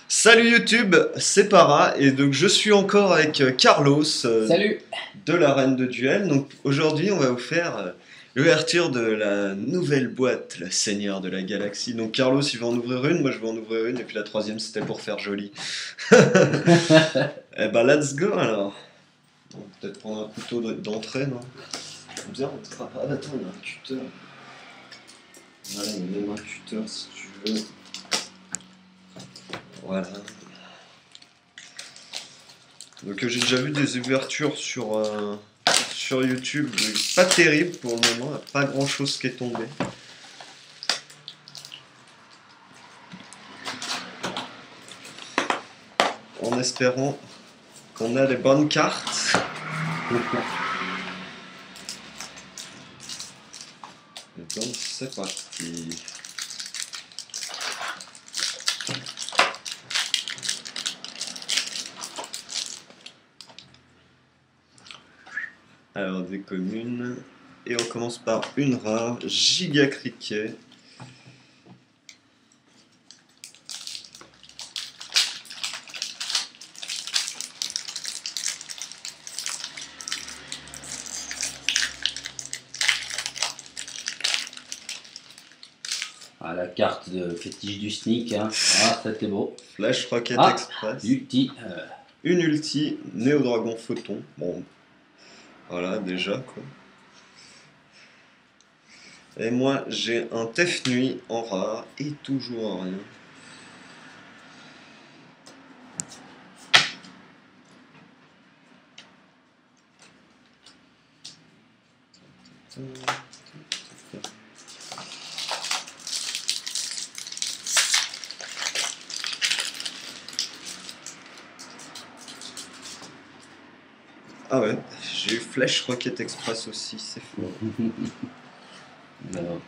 Salut YouTube, c'est Para et donc je suis encore avec Carlos Salut! de la Reine de Duel. Donc aujourd'hui on va vous faire l'ouverture de la nouvelle boîte, la Seigneur de la Galaxie. Donc Carlos il va en ouvrir une, moi je vais en ouvrir une et puis la troisième c'était pour faire joli. Eh ben let's go alors. On va peut-être prendre un couteau d'entrée, non? Bien, ah, attends, il y a un cutter. Voilà, il y a même un cutter si tu veux. Voilà. Donc j'ai déjà vu des ouvertures sur YouTube, pas terrible pour le moment, pas grand chose qui est tombé. En espérant qu'on a les bonnes cartes. Et donc c'est parti. Alors des communes. Et on commence par une rare, Giga Cricket. Ah, la carte de fétiche du sneak, hein. Ah, c'était beau. Flash Rocket Ah, Express. ulti. Une ulti, Néo Dragon Photon. Bon, voilà déjà quoi. Et moi j'ai un Tef Nuit en rare et toujours en rien. Ah ouais, j'ai eu Flash Rocket Express aussi, c'est fort. Alors,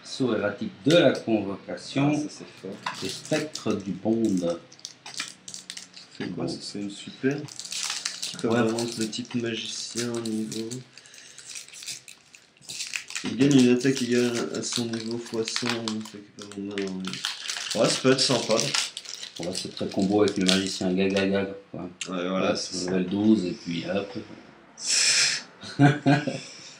saut erratique de la convocation. Ah, ça c'est fort. Et spectre du bond. C'est quoi ça? C'est une super comme Ouais. avance de type magicien niveau. Il gagne une attaque égale à son niveau x100. Ouais, ça peut être sympa. Bon, c'est très combo avec le magicien gag. Quoi. Ouais, voilà, Hop, c'est ça. level 12 et puis hop.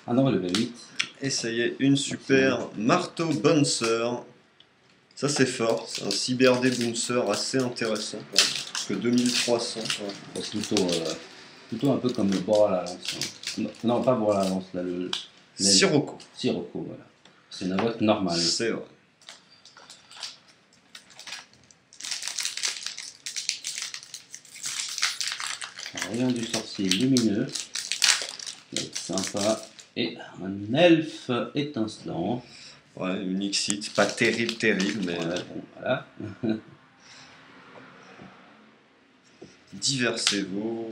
Ah non, level 8. Et ça y est, une super marteau bouncer. Ça c'est fort, c'est un cyber bouncer assez intéressant quand même. Parce que 2300. Ouais. C'est plutôt un peu comme le bord à la lance. Hein. Non, pas bord à la lance, là, Sirocco. Sirocco, voilà. C'est une boîte normale. C'est vrai. Rien du sorcier lumineux. Sympa. Et un elfe étincelant. Ouais, une Xyt, pas terrible, mais. Ouais, bon, voilà. Divers Evo.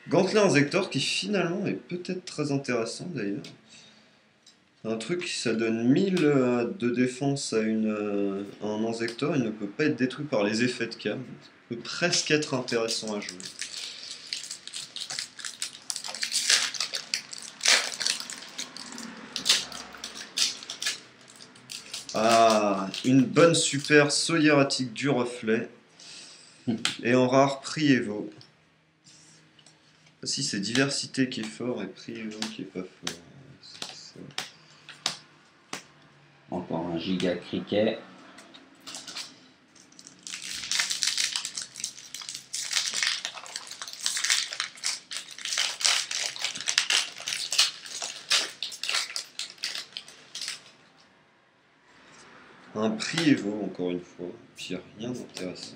Gantelet Inzektor qui finalement est peut-être très intéressant d'ailleurs. Un truc, ça donne 1000 de défense à un Inzektor, il ne peut pas être détruit par les effets de cam. Ça peut presque être intéressant à jouer. Ah, une bonne super saut hiératique du reflet. Et en rare, prix Evo. Ah, si, c'est diversité qui est fort et prix Evo qui est pas fort. Encore un giga cricket. Un prix Evo, encore une fois. Puis rien d'intéressant.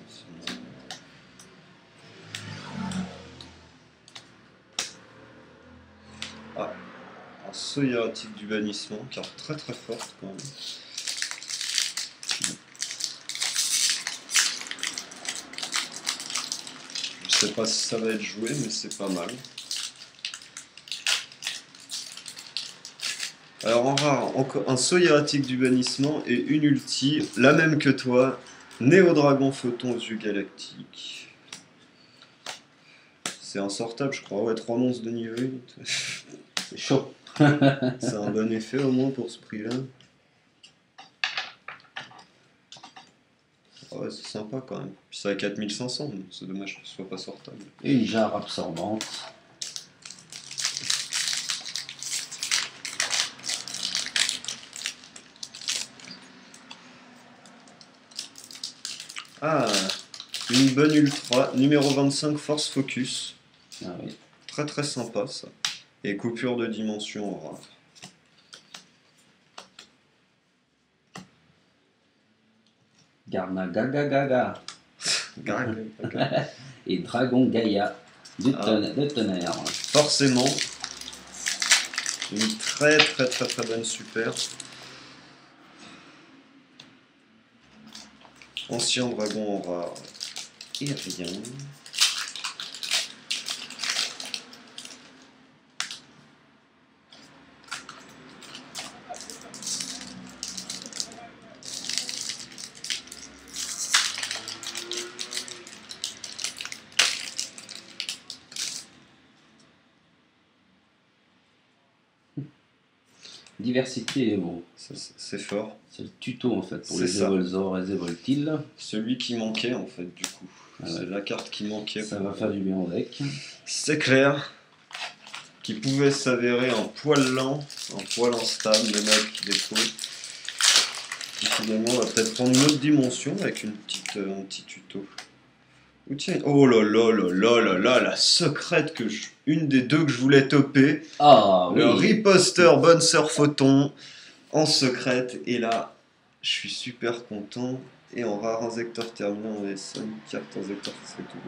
Ah, un saut hiératique du bannissement, carte très forte quand même. Je sais pas si ça va être joué, mais c'est pas mal. Alors en rare, encore un saut hiératique du bannissement et une ulti, la même que toi, Néo Dragon Photon aux yeux galactiques. C'est insortable, je crois. Ouais, 3 monstres de niveau 8. C'est chaud. C'est un bon effet au moins pour ce prix-là. Ah ouais, c'est sympa quand même. Puis c'est à 4500, donc c'est dommage que ce soit pas sortable. Et une jarre absorbante. Ah, une bonne ultra, numéro 25, Force Focus. Ah oui. Très très sympa ça. Et coupure de dimension en rare. Garna Gaga Gaga. Et Dragon Gaïa de tonnerre. Forcément, une très très très très bonne super. Ancien dragon en rare. Et rien. Diversité Evo. C'est fort. C'est le tuto en fait pour C'est les ça. Evolzor et les Evoltil. Celui qui manquait en fait du coup. Ah ouais. C'est la carte qui manquait. Ça va faire du bien au deck. C'est clair. Qui pouvait s'avérer un poil lent, un poil instable, même avec des défaut. Qui finalement va peut-être prendre une autre dimension avec un petit tuto. Oh, tiens. Oh là là là là là là, la secrète une des deux que je voulais toper. Ah Le oui. riposter Bonne Sœur Photon en secrète. Et là, je suis super content. Et en rare injecteur terminé, on avait 5 cartes injecteur, ça serait tout.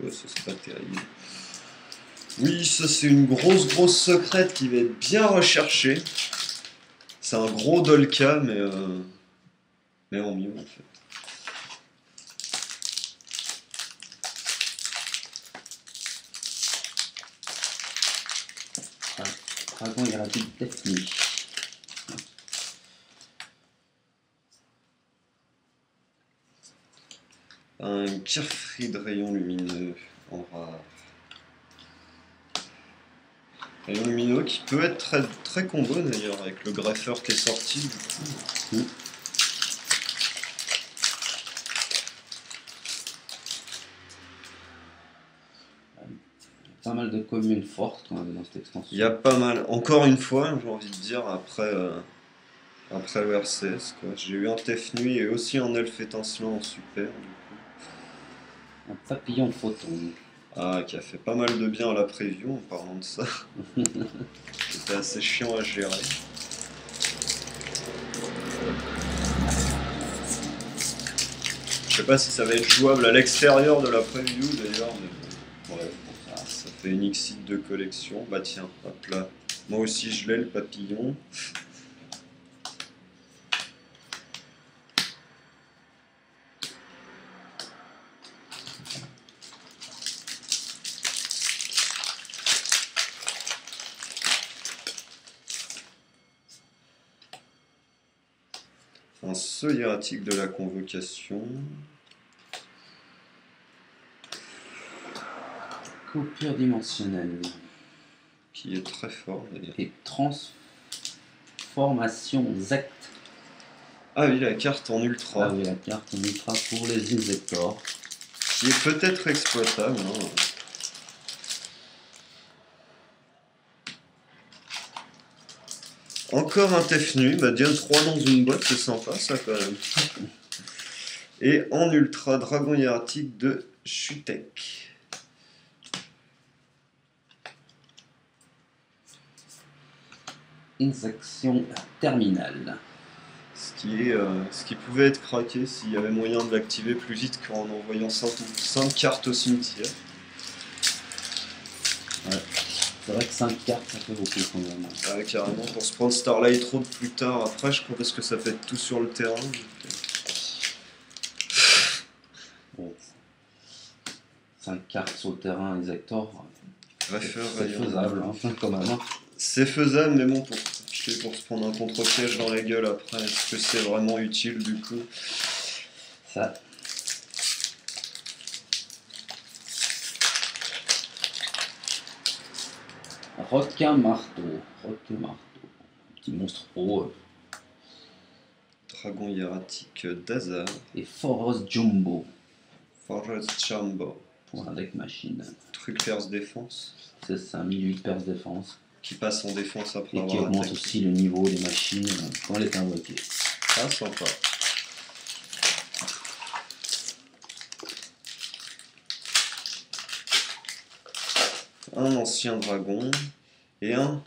Ouais, ça c'est pas terrible. Oui, ça c'est une grosse secrète qui va être bien recherchée. C'est un gros Dolka, mais en mieux en fait. Dragon Hiératique Daphne. Un Kirfried rayon lumineux en rare. Rayon lumineux qui peut être très, très combo d'ailleurs avec le greffeur qui est sorti du coup. Pas mal de communes fortes quand même dans cette extension. Il y a pas mal. Encore une fois, j'ai envie de dire, après le RCS, j'ai eu un Tef Nuit et aussi un Elfe étincelant en super. Du coup. Un papillon de photon. Ah, qui a fait pas mal de bien à la preview en parlant de ça. C'était assez chiant à gérer. Je sais pas si ça va être jouable à l'extérieur de la preview d'ailleurs, mais bon, ouais, ça fait une Xyz de collection. Bah tiens, hop là. Moi aussi je l'ai le papillon. Un seuil hiératique de la convocation. Coupure dimensionnelle. Qui est très fort d'ailleurs. Et transformation Zect. Ah oui, la carte en ultra. Ah oui, la carte en ultra pour les injectors. Qui est peut-être exploitable. Hein. Encore un Tefnu, bah Diane 3 dans une boîte, c'est sympa ça quand même. Et en ultra, dragon hiératique de Chutek. Injection terminale. Ce qui pouvait être craqué s'il y avait moyen de l'activer plus vite qu'en envoyant 5 cartes au cimetière. Ouais. C'est vrai que 5 cartes ça fait beaucoup quand même. Ah, carrément, pour se prendre Starlight Road plus tard après, je crois parce que ça fait tout sur le terrain. Bon. 5 cartes sur le terrain injector. C'est faisable hein, quand même. Hein. C'est faisable, mais bon, pour se prendre un contre-piège dans la gueule après, est-ce que c'est vraiment utile du coup? Ça. Requin marteau. Petit monstre haut. dragon hiératique d'Hazard. Et Forest Jumbo. Forest Jumbo. Pour un deck machine. Truc Perse défense. C'est ça, 1008 Perse défense. Qui passe en défense après avoir attaqué. Et qui augmente aussi le niveau des machines quand elle est invoquée. Ah, sympa. Un ancien dragon et un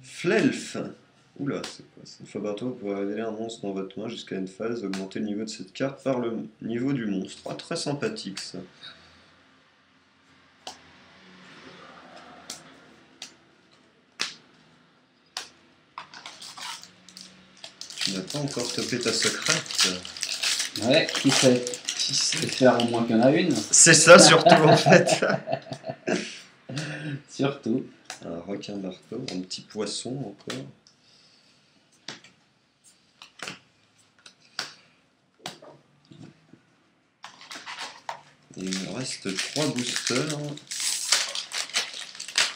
Flelf. Oula, c'est quoi ça? Une fois par tour, vous pouvez révéler un monstre dans votre main jusqu'à une phase, augmenter le niveau de cette carte par le niveau du monstre. Ah, très sympathique ça. Tu n'as pas encore topé ta secrète. Ouais, qui sait? Qui sait faire au moins qu'il y en a une. C'est ça surtout en fait. Surtout. Un requin marteau, un petit poisson encore. Et il me reste 3 boosters.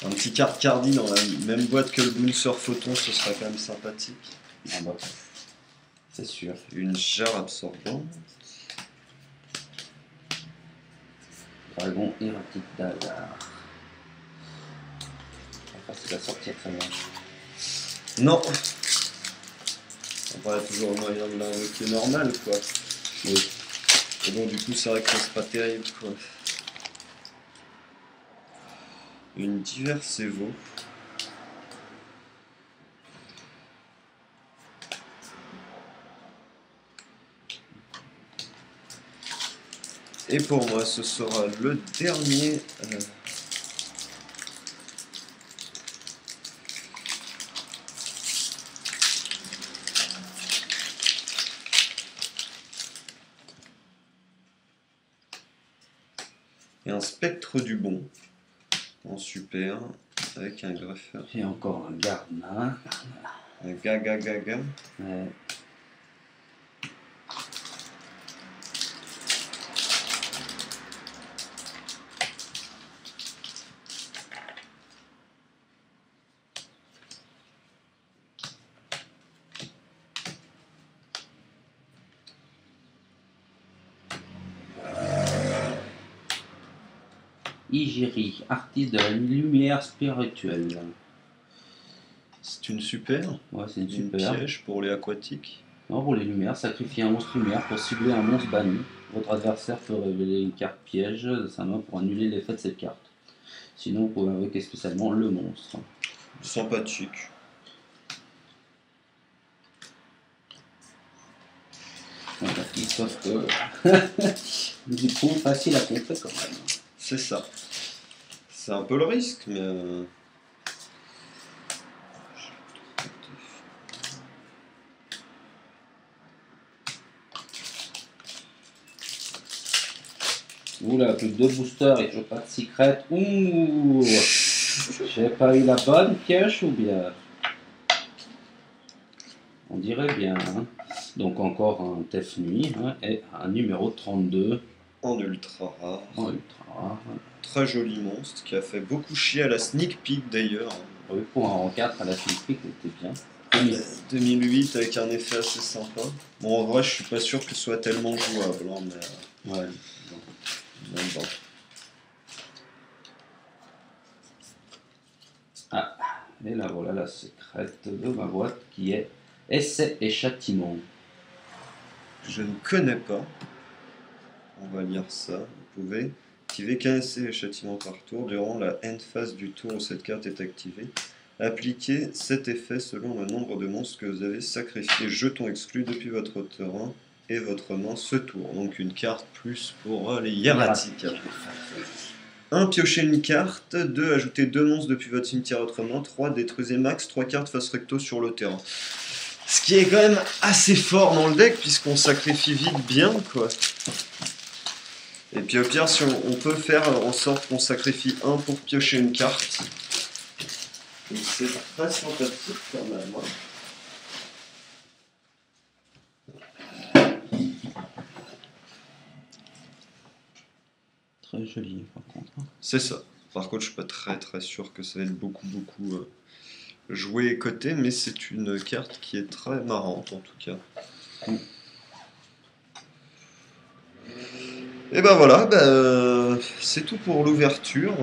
Un petit carte Cardi dans la même boîte que le Bouncer Photon, ce sera quand même sympathique. Ah bah, c'est sûr. Une jarre absorbante. Dragon érotique d'Hazard. Facile à sortir très bien. Non. On va toujours le moyen de l'invoquer normal quoi. Oui. Et bon du coup c'est vrai que c'est pas terrible quoi. Une diverse Evo. Et pour moi ce sera le dernier. Et un spectre du bon en super avec un greffeur. Et encore un Garna. Un gaga. Ouais. Igiri, artiste de la lumière spirituelle. C'est une super. Ouais, c'est une super. Piège pour les aquatiques. Non, pour les lumières, sacrifiez un monstre lumière pour cibler un monstre banni. Votre adversaire peut révéler une carte piège de sa main pour annuler l'effet de cette carte. Sinon, vous pouvez invoquer spécialement le monstre. Sympathique. Sauf que du coup, facile à contrer quand même. C'est ça. C'est un peu le risque, mais... Oula, plus de 2 boosters et toujours pas de secret. Ouh, j'ai pas eu la bonne pioche ou bien? On dirait bien. Hein. Donc encore un Tef Nuit hein, et un numéro 32. En ultra rare. En ultra rare. Très joli monstre qui a fait beaucoup chier à la sneak peek d'ailleurs. Oui, pour un rang 4 à la sneak peek, c'était bien. 2008 avec un effet assez sympa. Bon, en vrai, je suis pas sûr qu'il soit tellement jouable, hein, mais... Ouais. Bon. Ah, et là voilà la secrète de ma boîte qui est Essai et Châtiment. Je ne connais pas. On va lire ça. Vous pouvez activer qu'un essai et châtiment par tour. Durant la end phase du tour où cette carte est activée, appliquez cet effet selon le nombre de monstres que vous avez sacrifiés. Jetons exclus depuis votre terrain et votre main ce tour. Donc une carte plus pour les hiératiques. 1. Piochez une carte. 2. Ajoutez 2 monstres depuis votre cimetière à votre main. 3. Détruisez max 3 cartes face recto sur le terrain. Ce qui est quand même assez fort dans le deck puisqu'on sacrifie vite bien quoi. Et puis au pire si on peut faire en sorte qu'on sacrifie 1 pour piocher une carte. Et c'est très sympathique quand même. Très joli par contre. C'est ça. Par contre je suis pas très sûr que ça va être beaucoup joué et coté, mais c'est une carte qui est très marrante en tout cas. Et ben voilà, c'est tout pour l'ouverture.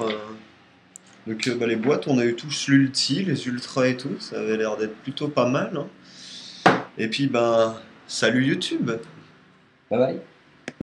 Donc les boîtes, on a eu tous l'ulti, les ultras et tout, ça avait l'air d'être plutôt pas mal, hein. Et puis salut YouTube! Bye bye.